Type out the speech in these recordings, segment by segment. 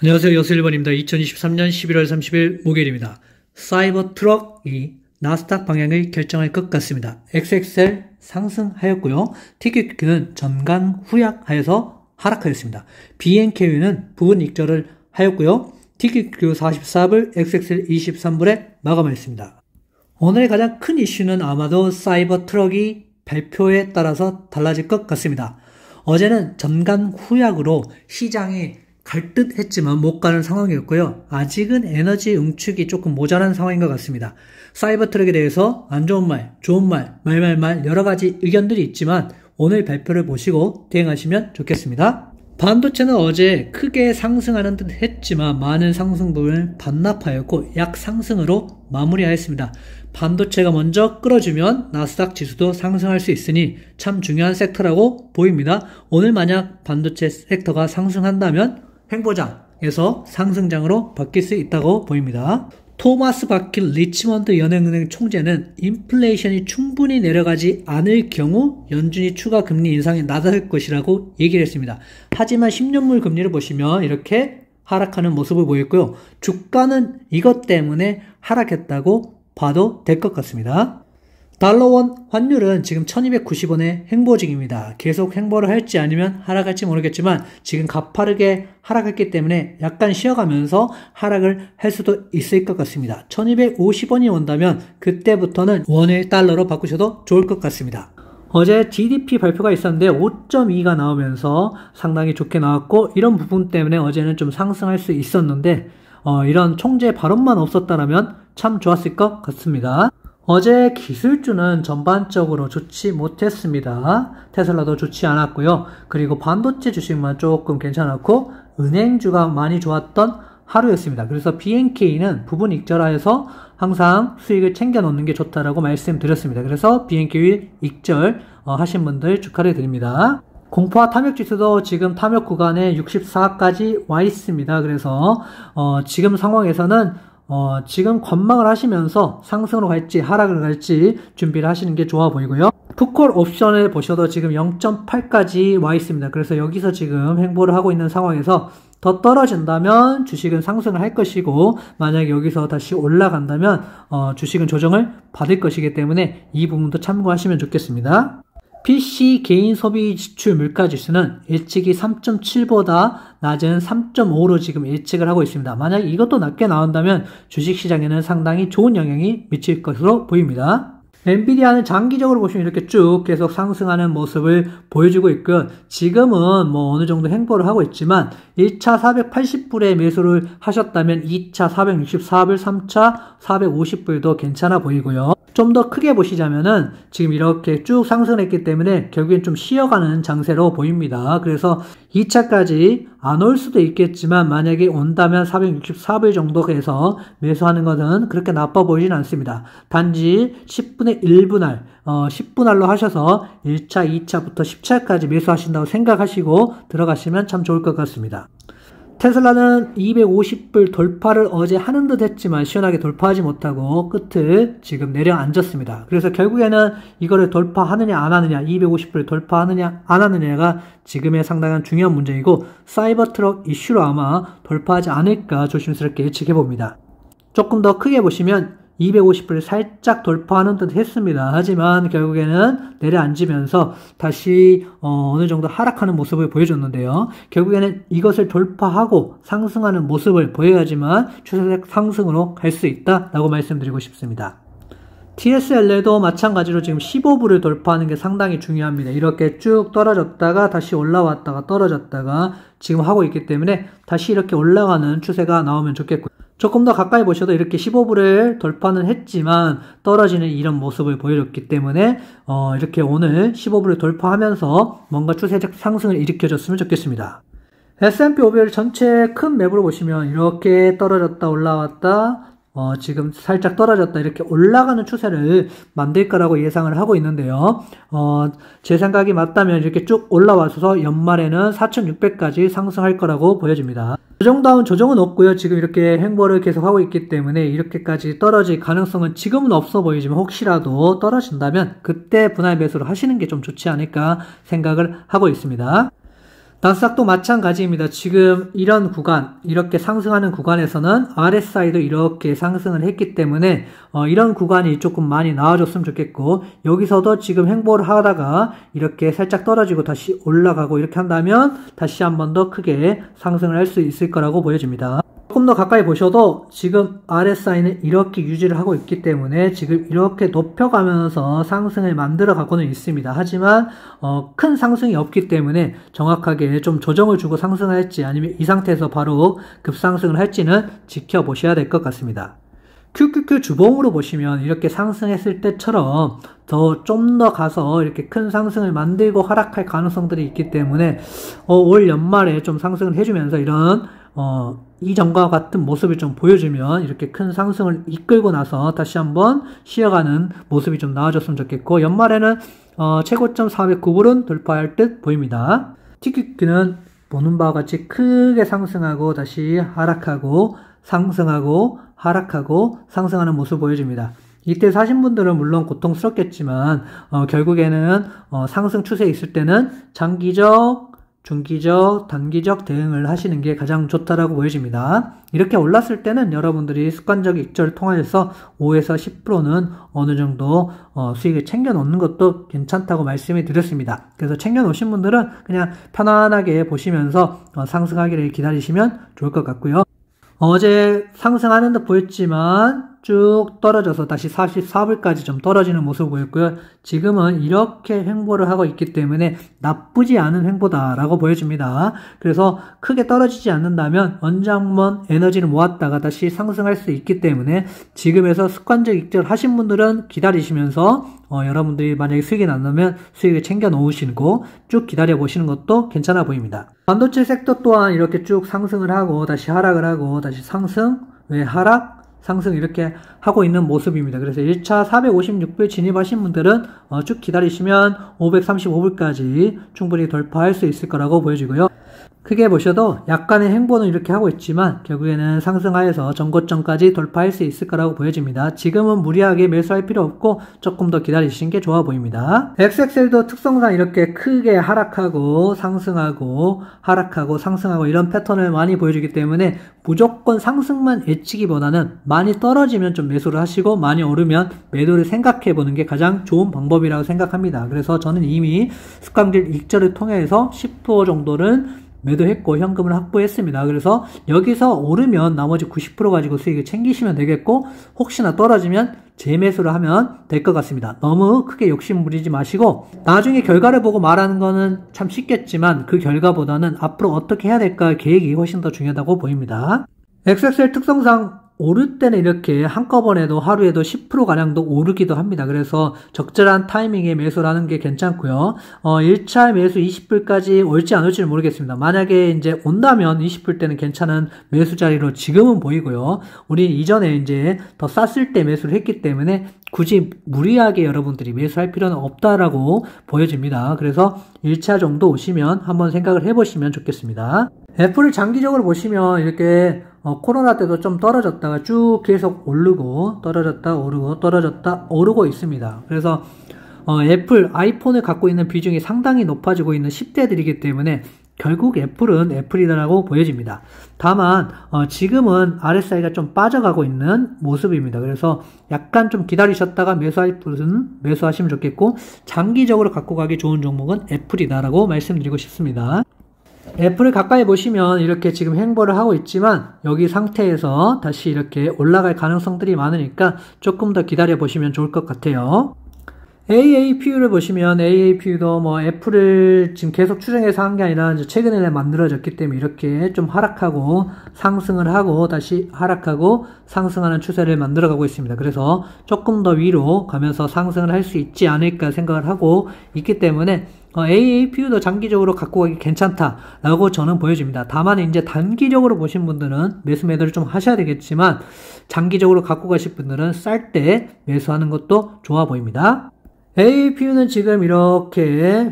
안녕하세요. 여수1번입니다. 2023년 11월 30일 목요일입니다. 사이버 트럭이 나스닥 방향을 결정할 것 같습니다. XXL 상승하였고요. TQQ는 전간 후약하여서 하락하였습니다. BNK는 부분 익절을 하였고요. TQQ 44불, XXL 23불에 마감하였습니다. 오늘의 가장 큰 이슈는 아마도 사이버 트럭이 발표에 따라서 달라질 것 같습니다. 어제는 전간 후약으로 시장이 갈 듯 했지만 못 가는 상황이었고요. 아직은 에너지 응축이 조금 모자란 상황인 것 같습니다. 사이버 트럭에 대해서 안 좋은 말, 좋은 말, 말말말 여러 가지 의견들이 있지만 오늘 발표를 보시고 대응하시면 좋겠습니다. 반도체는 어제 크게 상승하는 듯 했지만 많은 상승분을 반납하였고 약상승으로 마무리하였습니다. 반도체가 먼저 끌어주면 나스닥 지수도 상승할 수 있으니 참 중요한 섹터라고 보입니다. 오늘 만약 반도체 섹터가 상승한다면 횡보장에서 상승장으로 바뀔 수 있다고 보입니다. 토마스 바킬 리치먼드 연행은행 총재는 인플레이션이 충분히 내려가지 않을 경우 연준이 추가 금리 인상에 나설 것이라고 얘기를 했습니다. 하지만 10년물 금리를 보시면 이렇게 하락하는 모습을 보였고요. 주가는 이것 때문에 하락했다고 봐도 될 것 같습니다. 달러원 환율은 지금 1290원에 횡보 중입니다. 계속 횡보를 할지 아니면 하락할지 모르겠지만 지금 가파르게 하락했기 때문에 약간 쉬어가면서 하락을 할 수도 있을 것 같습니다. 1250원이 온다면 그때부터는 원을 달러로 바꾸셔도 좋을 것 같습니다. 어제 GDP 발표가 있었는데 5.2가 나오면서 상당히 좋게 나왔고 이런 부분 때문에 어제는 좀 상승할 수 있었는데 이런 총재 발언만 없었다면 참 좋았을 것 같습니다. 어제 기술주는 전반적으로 좋지 못했습니다. 테슬라도 좋지 않았고요. 그리고 반도체 주식만 조금 괜찮았고 은행주가 많이 좋았던 하루였습니다. 그래서 BNK는 부분 익절하여서 항상 수익을 챙겨 놓는 게 좋다라고 말씀드렸습니다. 그래서 BNK 익절 하신 분들 축하를 드립니다. 공포와 탐욕 지수도 지금 탐욕 구간에 64까지 와 있습니다. 그래서 지금 상황에서는 지금 관망을 하시면서 상승으로 갈지 하락을 갈지 준비를 하시는 게 좋아 보이고요. 풋콜 옵션을 보셔도 지금 0.8까지 와 있습니다. 그래서 여기서 지금 횡보를 하고 있는 상황에서 더 떨어진다면 주식은 상승을 할 것이고 만약에 여기서 다시 올라간다면 주식은 조정을 받을 것이기 때문에 이 부분도 참고하시면 좋겠습니다. PC 개인 소비 지출 물가 지수는 예측이 3.7보다 낮은 3.5로 지금 예측을 하고 있습니다. 만약 이것도 낮게 나온다면 주식시장에는 상당히 좋은 영향이 미칠 것으로 보입니다. 엔비디아는 장기적으로 보시면 이렇게 쭉 계속 상승하는 모습을 보여주고 있고요. 지금은 어느 정도 횡보를 하고 있지만 1차 480불에 매수를 하셨다면 2차 464불, 3차 450불도 괜찮아 보이고요. 좀 더 크게 보시자면은 지금 이렇게 쭉 상승을 했기 때문에 결국엔 좀 쉬어가는 장세로 보입니다. 그래서 2차까지 안 올 수도 있겠지만 만약에 온다면 464불 정도에서 매수하는 것은 그렇게 나빠 보이진 않습니다. 단지 10분의 1분할, 10분할로 하셔서 1차, 2차부터 10차까지 매수하신다고 생각하시고 들어가시면 참 좋을 것 같습니다. 테슬라는 250불 돌파를 어제 하는 듯 했지만 시원하게 돌파하지 못하고 끝을 지금 내려앉았습니다. 그래서 결국에는 이거를 돌파하느냐 안 하느냐 250불 돌파하느냐 안 하느냐가 지금의 상당한 중요한 문제이고 사이버 트럭 이슈로 아마 돌파하지 않을까 조심스럽게 예측해봅니다. 조금 더 크게 보시면 250불을 살짝 돌파하는 듯 했습니다. 하지만 결국에는 내려앉으면서 다시 어느 정도 하락하는 모습을 보여줬는데요. 결국에는 이것을 돌파하고 상승하는 모습을 보여야지만 추세적 상승으로 갈 수 있다라고 말씀드리고 싶습니다. TSL에도 마찬가지로 지금 15불을 돌파하는 게 상당히 중요합니다. 이렇게 쭉 떨어졌다가 다시 올라왔다가 떨어졌다가 지금 하고 있기 때문에 다시 이렇게 올라가는 추세가 나오면 좋겠고요. 조금 더 가까이 보셔도 이렇게 15불을 돌파는 했지만 떨어지는 이런 모습을 보여줬기 때문에 이렇게 오늘 15불을 돌파하면서 뭔가 추세적 상승을 일으켜줬으면 좋겠습니다. S&P 500 전체 큰 맵으로 보시면 이렇게 떨어졌다 올라왔다 지금 살짝 떨어졌다 이렇게 올라가는 추세를 만들 거라고 예상을 하고 있는데요. 제 생각이 맞다면 이렇게 쭉 올라와서 연말에는 4,600까지 상승할 거라고 보여집니다. 조정다운 조정은 없고요. 지금 이렇게 횡보를 계속 하고 있기 때문에 이렇게까지 떨어질 가능성은 지금은 없어 보이지만 혹시라도 떨어진다면 그때 분할 매수를 하시는 게 좀 좋지 않을까 생각을 하고 있습니다. 나스닥도 마찬가지입니다. 지금 이런 구간, 이렇게 상승하는 구간에서는 RSI도 이렇게 상승을 했기 때문에 이런 구간이 조금 많이 나아졌으면 좋겠고, 여기서도 지금 횡보를 하다가 이렇게 살짝 떨어지고 다시 올라가고 이렇게 한다면 다시 한 번 더 크게 상승을 할 수 있을 거라고 보여집니다. 조금 더 가까이 보셔도 지금 RSI는 이렇게 유지를 하고 있기 때문에 지금 이렇게 높여가면서 상승을 만들어 가고는 있습니다. 하지만 큰 상승이 없기 때문에 정확하게 좀 조정을 주고 상승할지 아니면 이 상태에서 바로 급상승을 할지는 지켜보셔야 될 것 같습니다. QQQ 주봉으로 보시면 이렇게 상승했을 때처럼 좀 더 가서 이렇게 큰 상승을 만들고 하락할 가능성들이 있기 때문에 올 연말에 좀 상승을 해주면서 이런 이전과 같은 모습을 좀 보여주면 이렇게 큰 상승을 이끌고 나서 다시 한번 쉬어가는 모습이 좀 나아졌으면 좋겠고, 연말에는 최고점 409불은 돌파할 듯 보입니다. TQQ는 보는 바와 같이 크게 상승하고 다시 하락하고 상승하고 하락하고 상승하는 모습을 보여줍니다. 이때 사신 분들은 물론 고통스럽겠지만 결국에는 상승 추세에 있을 때는 장기적, 중기적, 단기적 대응을 하시는 게 가장 좋다라고 보여집니다. 이렇게 올랐을 때는 여러분들이 습관적 익절을 통해서 5에서 10%는 어느 정도 수익을 챙겨 놓는 것도 괜찮다고 말씀을 드렸습니다. 그래서 챙겨 놓으신 분들은 그냥 편안하게 보시면서 상승하기를 기다리시면 좋을 것 같고요. 어제 상승하는 듯 보였지만 쭉 떨어져서 다시 44불까지 좀 떨어지는 모습을 보였고요. 지금은 이렇게 횡보를 하고 있기 때문에 나쁘지 않은 횡보다라고 보여집니다. 그래서 크게 떨어지지 않는다면 언제 한번 에너지를 모았다가 다시 상승할 수 있기 때문에 지금에서 습관적 익절 하신 분들은 기다리시면서 여러분들이 만약에 수익이 난다면 수익을 챙겨 놓으시고 쭉 기다려 보시는 것도 괜찮아 보입니다. 반도체 섹터 또한 이렇게 쭉 상승을 하고 다시 하락을 하고 다시 상승, 왜 하락, 상승 이렇게 하고 있는 모습입니다. 그래서 1차 456불 진입하신 분들은 쭉 기다리시면 535불까지 충분히 돌파할 수 있을 거라고 보여지고요. 크게 보셔도 약간의 횡보는 이렇게 하고 있지만 결국에는 상승하여서 전고점까지 돌파할 수 있을 거라고 보여집니다. 지금은 무리하게 매수할 필요 없고 조금 더 기다리시는 게 좋아 보입니다. XXL도 특성상 이렇게 크게 하락하고 상승하고 하락하고 상승하고 이런 패턴을 많이 보여주기 때문에 무조건 상승만 예측기보다는 많이 떨어지면 좀 매수를 하시고 많이 오르면 매도를 생각해 보는 게 가장 좋은 방법이라고 생각합니다. 그래서 저는 이미 습관적 익절을 통해서 10% 정도는 매도했고 현금을 확보했습니다. 그래서 여기서 오르면 나머지 90% 가지고 수익을 챙기시면 되겠고, 혹시나 떨어지면 재매수를 하면 될 것 같습니다. 너무 크게 욕심 부리지 마시고 나중에 결과를 보고 말하는 거는 참 쉽겠지만 그 결과보다는 앞으로 어떻게 해야 될까 계획이 훨씬 더 중요하다고 보입니다. XXL 특성상 오를 때는 이렇게 한꺼번에도 하루에도 10%가량도 오르기도 합니다. 그래서 적절한 타이밍에 매수를 하는 게 괜찮고요. 1차 매수 20불까지 올지 안 올지는 모르겠습니다. 만약에 이제 온다면 20불 때는 괜찮은 매수 자리로 지금은 보이고요. 우리 이전에 이제 더 쌌을 때 매수를 했기 때문에 굳이 무리하게 여러분들이 매수할 필요는 없다라고 보여집니다. 그래서 1차 정도 오시면 한번 생각을 해보시면 좋겠습니다. 애플을 장기적으로 보시면 이렇게 코로나 때도 좀 떨어졌다가 쭉 계속 오르고 떨어졌다 오르고 떨어졌다 오르고 있습니다. 그래서 애플 아이폰을 갖고 있는 비중이 상당히 높아지고 있는 10대들이기 때문에 결국 애플은 애플이다라고 보여집니다. 다만 지금은 RSI가 좀 빠져가고 있는 모습입니다. 그래서 약간 좀 기다리셨다가 매수할 분은 매수하시면 좋겠고, 장기적으로 갖고 가기 좋은 종목은 애플이다라고 말씀드리고 싶습니다. 애플을 가까이 보시면 이렇게 지금 횡보를 하고 있지만 여기 상태에서 다시 이렇게 올라갈 가능성들이 많으니까 조금 더 기다려 보시면 좋을 것 같아요. AAPU를 보시면 AAPU도 애플을 지금 계속 추정해서 한 게 아니라 이제 최근에 만들어졌기 때문에 이렇게 좀 하락하고 상승을 하고 다시 하락하고 상승하는 추세를 만들어가고 있습니다. 그래서 조금 더 위로 가면서 상승을 할 수 있지 않을까 생각을 하고 있기 때문에 AAPU도 장기적으로 갖고 가기 괜찮다라고 저는 보여집니다. 다만 이제 단기적으로 보신 분들은 매수 매도를 좀 하셔야 되겠지만 장기적으로 갖고 가실 분들은 쌀 때 매수하는 것도 좋아 보입니다. AAPU는 지금 이렇게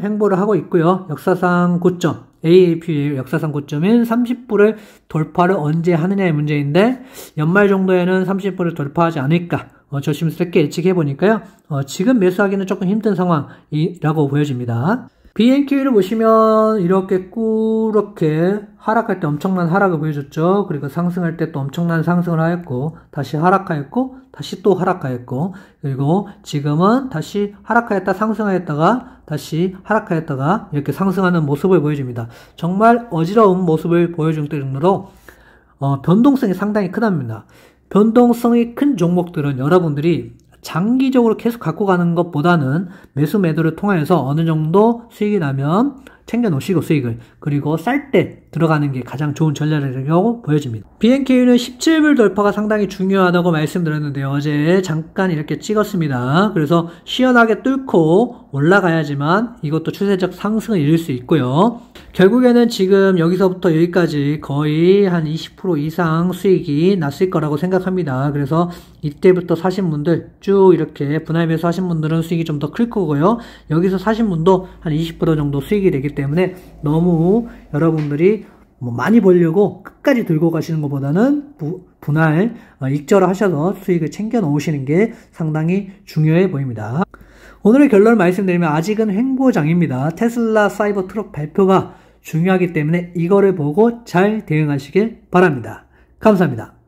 횡보를 하고 있고요. 역사상 고점, AAPU의 역사상 고점인 30불을 돌파를 언제 하느냐의 문제인데 연말 정도에는 30불을 돌파하지 않을까 조심스럽게 예측해 보니까요. 지금 매수하기는 조금 힘든 상황이라고 보여집니다. BNK를 보시면 이렇게 꾸렇게 하락할 때 엄청난 하락을 보여줬죠. 그리고 상승할 때 또 엄청난 상승을 하였고, 다시 하락하였고, 다시 또 하락하였고, 그리고 지금은 다시 하락하였다 상승하였다가 다시 하락하였다가 이렇게 상승하는 모습을 보여줍니다. 정말 어지러운 모습을 보여줄 정도로 변동성이 상당히 크답니다. 변동성이 큰 종목들은 여러분들이 장기적으로 계속 갖고 가는 것보다는 매수 매도를 통해서 어느 정도 수익이 나면 챙겨 놓으시고 수익을, 그리고 쌀 때 들어가는 게 가장 좋은 전략이라고 보여집니다. BNK는 17불 돌파가 상당히 중요하다고 말씀드렸는데요. 어제 잠깐 이렇게 찍었습니다. 그래서 시원하게 뚫고 올라가야지만 이것도 추세적 상승을 이룰 수 있고요. 결국에는 지금 여기서부터 여기까지 거의 한 20% 이상 수익이 났을 거라고 생각합니다. 그래서 이때부터 사신 분들, 쭉 이렇게 분할 매수하신 분들은 수익이 좀 더 클 거고요. 여기서 사신 분도 한 20% 정도 수익이 되기 때문에 너무 여러분들이 많이 벌려고 끝까지 들고 가시는 것보다는 분할 익절을 하셔서 수익을 챙겨 놓으시는 게 상당히 중요해 보입니다. 오늘의 결론을 말씀드리면 아직은 횡보장입니다. 테슬라 사이버 트럭 발표가 중요하기 때문에 이거를 보고 잘 대응하시길 바랍니다. 감사합니다.